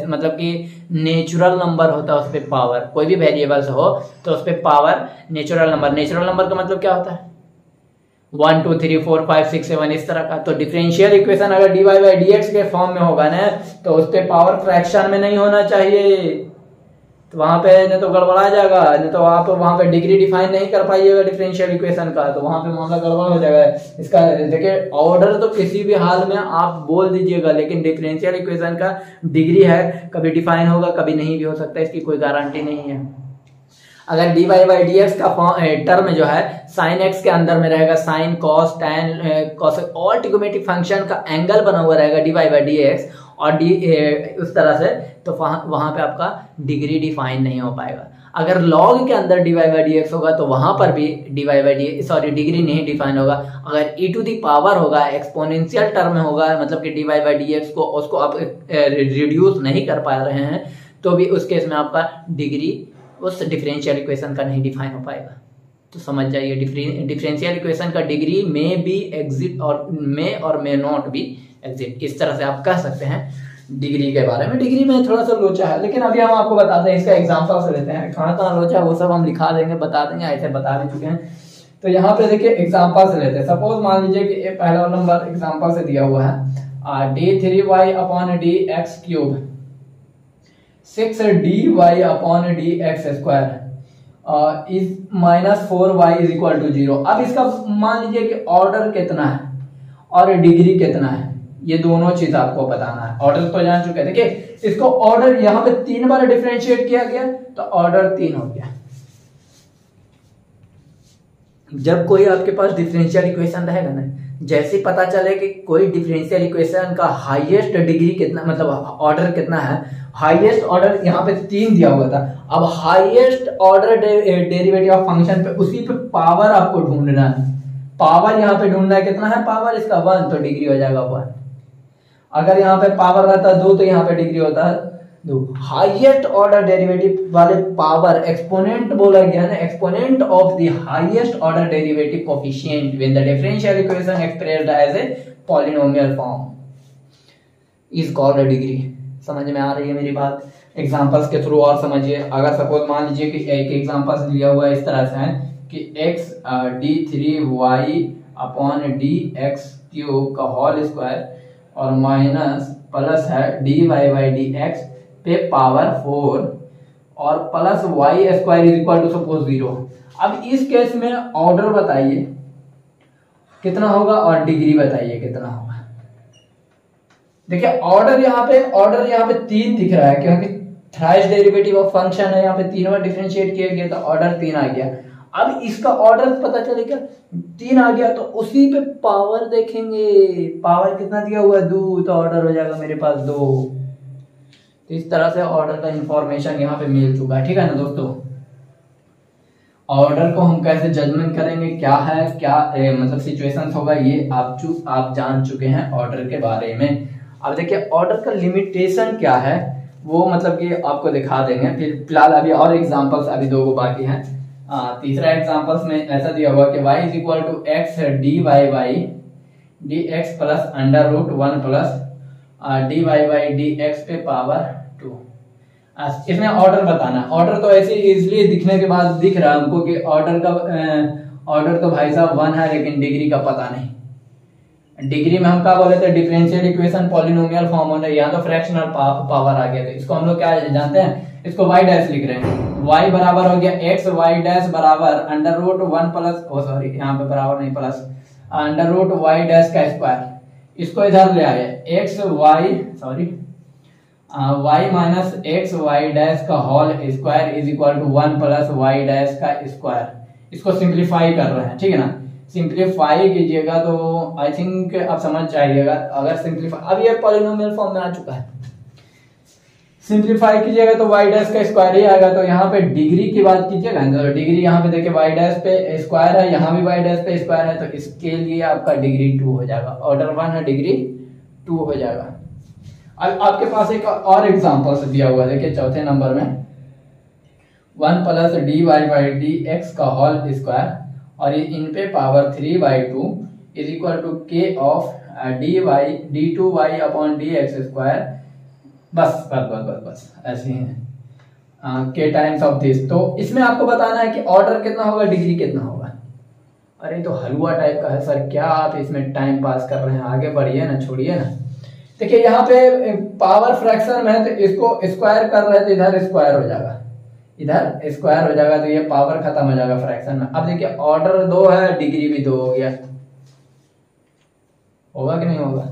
मतलब कि नेचुरल नंबर होता है, उस पे पावर, कोई भी वेरिएबल्स हो तो उस पे पावर नेचुरल नंबर का मतलब क्या होता है? 1 2 3 4 5 6 7 इस तरह का। तो डिफरेंशियल इक्वेशन अगर dy बाई dx के फॉर्म में होगा ना तो उस पे पावर फ्रैक्शन में नहीं होना चाहिए, तो वहां पे नहीं तो गड़बड़ा जाएगा, नहीं तो आप वहां पे डिग्री डिफाइन नहीं कर पाइएगा डिफरेंशियल इक्वेशन का, तो वहां पे मामला गड़बड़ हो जाएगा। इसका देखिए ऑर्डर तो किसी भी हाल में आप बोल दीजिएगा, लेकिन डिफरेंशियल इक्वेशन का डिग्री है, कभी डिफाइन होगा कभी नहीं भी हो सकता, इसकी कोई गारंटी नहीं है। अगर dy बाई dx का टर्म जो है साइन x के अंदर में रहेगा, साइन कॉस टैन कॉस और ट्रिग्नोमेट्रिक फंक्शन का एंगल बना हुआ रहेगा dy बाई dx और उस तरह से, तो वहां पे आपका डिग्री डिफाइन नहीं हो पाएगा। अगर log के अंदर dy बाई dx होगा तो वहां पर भी डिग्री नहीं डिफाइन होगा। अगर e टू दी पावर होगा, एक्सपोनेंशियल टर्म होगा, मतलब कि dy बाई dx को उसको आप रिड्यूस नहीं कर पा रहे हैं, तो भी उस केस में आपका डिग्री उस डिफरेंशियल इक्वेशन का नहीं डिफाइन हो पाएगा। तो समझ जाइए डिफरेंशियल इक्वेशन का डिग्री में भी एग्जिट और मे नॉट भी एग्जिट, इस तरह से आप कह सकते हैं डिग्री के बारे में। डिग्री में थोड़ा सा लोचा है, लेकिन अभी हम आपको बताते हैं, इसका एग्जांपल से लेते हैं। कहाँ लोचा है वो सब हम लिखा देंगे, बता देंगे, ऐसे बता भी चुके हैं। तो यहाँ पे देखिए एग्जांपल से लेते हैं। सपोज मान लीजिए कि पहला नंबर एग्जांपल से दिया हुआ है d3y upon dx cube 6dy upon dx square is -4y is equal to 0। अब इसका मान लीजिए कि ऑर्डर कितना है और डिग्री कितना है, ये दोनों चीज आपको बताना है। ऑर्डर तो जान चुके हैं। देखिए इसको ऑर्डर यहाँ पे 3 बार डिफरेंशिएट किया गया तो ऑर्डर 3 हो गया। जब कोई आपके पास डिफरेंशियल इक्वेशन रहेगा ना, जैसे पता चले कि कोई डिफरेंशियल इक्वेशन का हाईएस्ट डिग्री कितना, मतलब ऑर्डर कितना है, हाईएस्ट ऑर्डर यहाँ पे 3 दिया हुआ था। अब highest order derivative of function पे उसी पे पावर आपको ढूंढना है। पावर यहाँ पे ढूंढना है, कितना है पावर इसका 1, तो डिग्री हो जाएगा 1। अगर यहाँ पे पावर रहता है 2 तो यहाँ पे डिग्री होता है 2। हाईएस्ट ऑर्डर डेरिवेटिव वाले पावर एक्सपोनेंट बोला गया ना, exponent of the highest order derivative coefficient when the differential equation expressed as a polynomial form is called a degree. समझ में आ रही है मेरी बात? एग्जांपल्स के थ्रू और समझिए। अगर सपोज मान लीजिए कि एक एग्जांपल लिया हुआ है इस तरह से है कि x d3y upon dx cube का होल स्क्वायर और माइनस प्लस है dy बाई dx पे पावर 4 और plus y square is equal to suppose 0। अब इस केस में ऑर्डर बताइए कितना होगा और डिग्री बताइए कितना होगा। देखिए ऑर्डर यहाँ पे 3 दिख रहा है क्योंकि थ्राइस डेरिवेटिव ऑफ फंक्शन है, यहाँ पे 3 बार डिफरेंशिएट किया गया तो ऑर्डर 3 आ गया। अब इसका ऑर्डर पता चलेगा 3 आ गया तो उसी पे पावर देखेंगे, पावर कितना दिया हुआ है 2, तो ऑर्डर हो जाएगा मेरे पास 2। तो इस तरह से ऑर्डर का इंफॉर्मेशन यहाँ पे मिल चुका है। ठीक है ना दोस्तों? ऑर्डर को हम कैसे जजमेंट करेंगे, क्या है क्या मतलब सिचुएशंस होगा, ये आप जान चुके हैं ऑर्डर के बारे में। अब देखिए ऑर्डर का लिमिटेशन क्या है वो मतलब कि आपको दिखा देंगे। फिर फिलहाल अभी और एग्जांपल्स अभी 2 बाकी हैं। तीसरा एग्जांपल्स में ऐसा दिया हुआ कि y is equal to x dy by dx plus under root 1 plus dy by dx पे पावर 2। इसमें ऑर्डर बताना। ऑर्डर तो ऐसे इजिली दिखने के बाद दिख रहा है हमको कि ऑर्डर तो भाई साहब 1 है, लेकिन डिग्री का पता नहीं। डिग्री में हम क्या बोले थे, डिफरेंशियल इक्वेशन पॉलिनोमियल फॉर्म होना, यहाँ तो फ्रैक्शनल पावर आ गया था। इसको हम लोग क्या जानते हैं, इसको y डैश लिख रहे हैं। y बराबर हो गया x y डैश बराबर अंडर रूट 1 प्लस यहाँ पे बराबर नहीं plus under root y dash का स्क्वायर। इसको इधर ले आए y minus x y dash का whole square is equal to 1 plus y dash का स्क्वायर। इसको सिंप्लीफाई कर रहे हैं, ठीक है ना? सिंप्लीफाई कीजिएगा तो आई थिंक आप समझ जाइएगा। अगर सिंप्लीफाई, अब ये पॉलिनोमियल फॉर्म में आ चुका है। सिंप्लीफाई कीजिएगा तो y डैश का स्क्वायर ही आएगा। तो यहाँ पे डिग्री की बात कीजिएगा तो डिग्री यहाँ पे देखिए y डैश पे स्क्वायर है, यहाँ भी y डैश पे स्क्वायर है, तो इसके लिए आपका डिग्री 2 हो जाएगा। ऑर्डर 1 है, डिग्री 2 हो जाएगा। अब आपके पास एक और एग्जांपल दिया हुआ है, देखिए चौथे नंबर में 1 प्लस dy बाई dx का होल स्क्वायर और इन पे power 3/2 is equal to k of d2y upon dx square. बस बस बस बस बस ऐसे ही है के टाइम्स ऑफ दिस। तो इसमें आपको बताना है कि ऑर्डर कितना होगा, डिग्री कितना होगा। अरे तो हलवा टाइप का है सर, क्या आप इसमें टाइम पास कर रहे हैं, आगे बढ़िए ना, छोड़िए ना। देखिए यहाँ पे पावर फ्रैक्शन में है तो इसको स्क्वायर कर रहे हैं तो इधर स्क्वायर हो जाएगा, इधर स्क्वायर हो जाएगा, तो ये पावर खत्म हो जाएगा फ्रैक्शन में। अब देखिए ऑर्डर 2 है, डिग्री भी 2 हो गया, होगा कि नहीं होगा।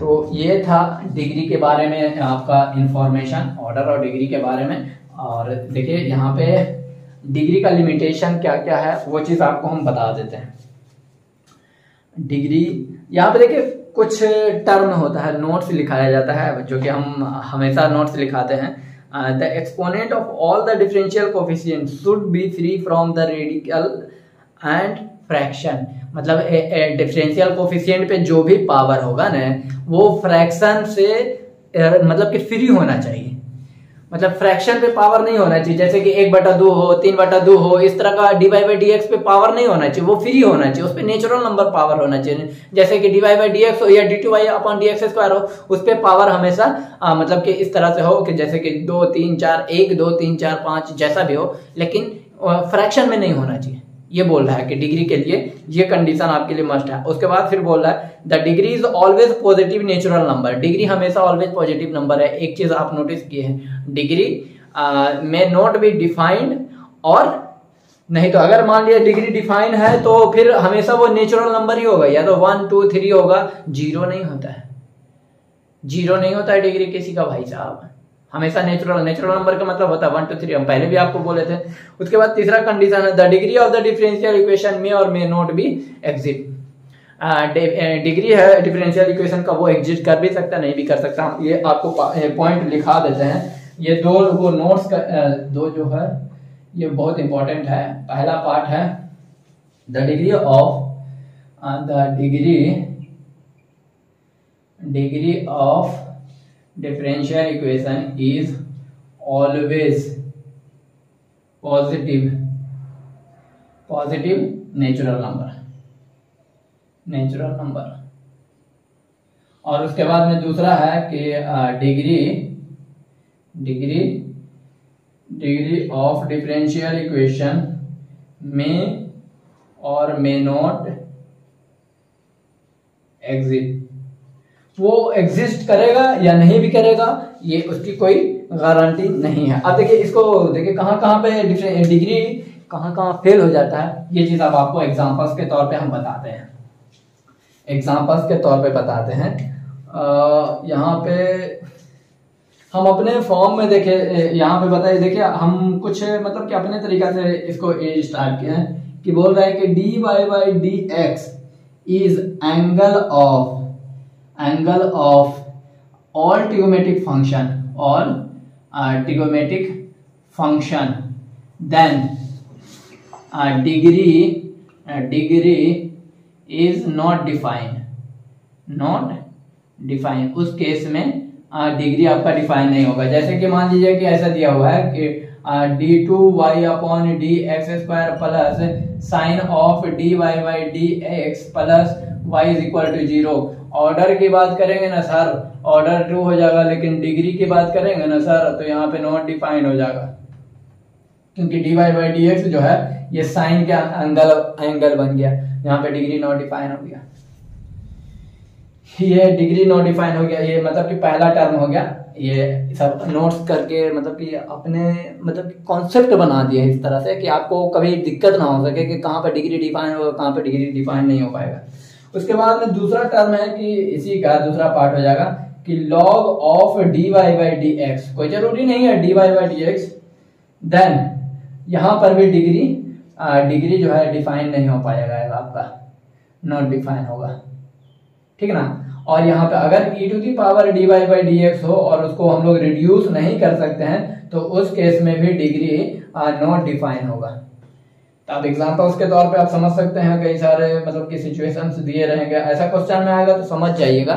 तो ये था डिग्री के बारे में आपका इंफॉर्मेशन, ऑर्डर और डिग्री के बारे में। और देखिए यहाँ पे डिग्री का लिमिटेशन क्या क्या है वो चीज़ आपको हम बता देते हैं। डिग्री यहाँ पे देखिए कुछ टर्म होता है, नोट्स लिखाया जाता है, जो कि हम हमेशा नोट्स लिखाते हैं। The exponent of all the differential coefficient should be free from the radical and fraction. मतलब डिफरेंशियल कोफिशिएंट पे जो भी पावर होगा ना वो फ्रैक्शन से मतलब कि फ्री होना चाहिए। मतलब फ्रैक्शन पे पावर नहीं होना चाहिए, जैसे कि 1/2 हो, 3/2 हो, इस तरह का dy/dx पे पावर नहीं होना चाहिए, वो फ्री होना चाहिए, उस पे नेचुरल नंबर पावर होना चाहिए। जैसे कि dy/dx हो या d2y अपॉन dx स्क्वायर हो, उस पे पावर हमेशा मतलब कि इस तरह से हो कि जैसे कि 2 3 4 1 2 3 4 5 जैसा भी हो, लेकिन फ्रैक्शन में नहीं होना चाहिए। ये बोल रहा है कि डिग्री के लिए ये कंडीशन आपके लिए मस्ट है। उसके बाद फिर बोल रहा है the degree is always positive natural number. Degree हमेशा ऑलवेज पॉजिटिव नंबर है। एक चीज आप नोटिस किए हैं, degree may not be defined, और नहीं तो अगर मान लिया डिग्री डिफाइन है तो फिर हमेशा वो नेचुरल नंबर ही होगा, या तो 1 2 3 होगा, 0 नहीं होता है। 0 नहीं होता है डिग्री किसी का भाई साहब, हमेशा नेचुरल नंबर का मतलब होता है 1 2 3, हम पहले भी आपको बोले थे। उसके बाद तीसरा कंडीशन है the degree of the differential equation में और may not be exist. Degree है डिफरेंशियल इक्वेशन का, वो एग्जिस्ट कर भी सकता है, नहीं भी कर सकता। हम ये आपको पॉइंट लिखा देते हैं। ये दो नोट्स का दो जो है ये बहुत इंपॉर्टेंट है। पहला पार्ट है the degree of differential equation is always positive natural number। और उसके बाद में दूसरा है कि डिग्री ऑफ डिफरेंशियल इक्वेशन में और मे नॉट एग्जिस्ट। वो एग्जिस्ट करेगा या नहीं भी करेगा, ये उसकी कोई गारंटी नहीं है। अब देखिए इसको देखिए कहाँ पे डिग्री कहाँ फेल हो जाता है, ये चीज अब आपको एग्जांपल्स के तौर पे हम बताते हैं। एग्जांपल्स के तौर पे बताते हैं। यहाँ पे हम अपने फॉर्म में देखे, यहाँ पे बताइए, देखिए हम कुछ मतलब कि अपने तरीका से इसको स्टार्ट किया है कि बोल रहा है कि dy/dx is angle of all trigonometric function, then degree is not defined। उस केस में डिग्री आपका डिफाइन नहीं होगा। जैसे कि मान लीजिए कि ऐसा दिया हुआ है कि d2y upon dx square plus sine of dy/dx plus y is equal to 0। Order की बात करेंगे ना सर, ऑर्डर 2 हो जाएगा, लेकिन डिग्री की बात करेंगे ना सर तो यहाँ पे नॉट डिफाइंड हो जाएगा, क्योंकि dy/dx जो है ये साइन का एंगल बन गया, यहाँ पे डिग्री नॉट डिफाइन हो गया। ये डिग्री नॉट डिफाइन हो गया, ये मतलब कि पहला टर्म हो गया। ये सब नोट्स करके मतलब कि अपने मतलब कि कॉन्सेप्ट बना दिए इस तरह से कि आपको कभी दिक्कत ना हो सके कि कहाँ पे डिग्री डिफाइन होगा, कहाँ पे डिग्री डिफाइन नहीं हो पाएगा। उसके बाद में दूसरा टर्म है कि इसी का दूसरा पार्ट हो जाएगा कि log ऑफ dy/dx, कोई जरूरी नहीं है dy/dx, देन यहां पर भी डिग्री जो है डिफाइन नहीं हो पाएगा, आपका नॉट डिफाइन होगा। ठीक है ना। और यहाँ पे अगर e to the power dy by dx हो और उसको हम लोग रिड्यूस नहीं कर सकते हैं तो उस केस में भी डिग्री नॉट डिफाइन होगा। तो अब एग्जांपल्स के तौर पे आप समझ सकते हैं, कई सारे मतलब कि सिचुएशंस दिए रहेंगे, ऐसा क्वेश्चन में आएगा तो समझ जाइएगा।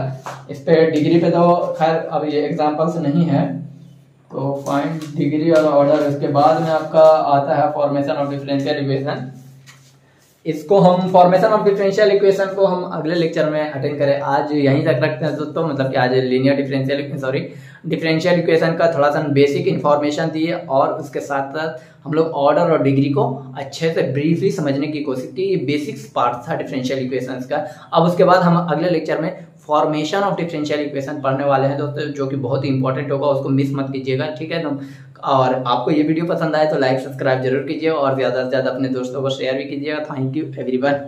इस पे डिग्री पे तो खैर अब ये एग्जांपल्स नहीं है, तो फाइंड डिग्री और ऑर्डर। इसके बाद में आपका आता है फॉर्मेशन ऑफ डिफरेंशियल इक्वेशन। इसको हम फॉर्मेशन ऑफ डिफरेंशियल इक्वेशन को हम अगले लेक्चर में अटेंड करें। आज यहीं तक रखते हैं दोस्तों, मतलब कि आज लीनियर डिफरेंशियल इक्वेशन का थोड़ा सा बेसिक इन्फॉर्मेशन दिए और उसके साथ साथ हम लोग ऑर्डर और डिग्री को अच्छे से ब्रीफली समझने की कोशिश की। ये बेसिक्स पार्ट था डिफरेंशियल इक्वेशंस का। अब उसके बाद हम अगले लेक्चर में फॉर्मेशन ऑफ डिफरेंशियल इक्वेशन पढ़ने वाले हैं दोस्तों, जो कि बहुत ही इंपॉर्टेंट होगा, उसको मिस मत कीजिएगा, ठीक है ना। और आपको ये वीडियो पसंद आए तो लाइक सब्सक्राइब जरूर कीजिए और ज़्यादा से ज़्यादा अपने दोस्तों को शेयर भी कीजिएगा। Thank you everyone.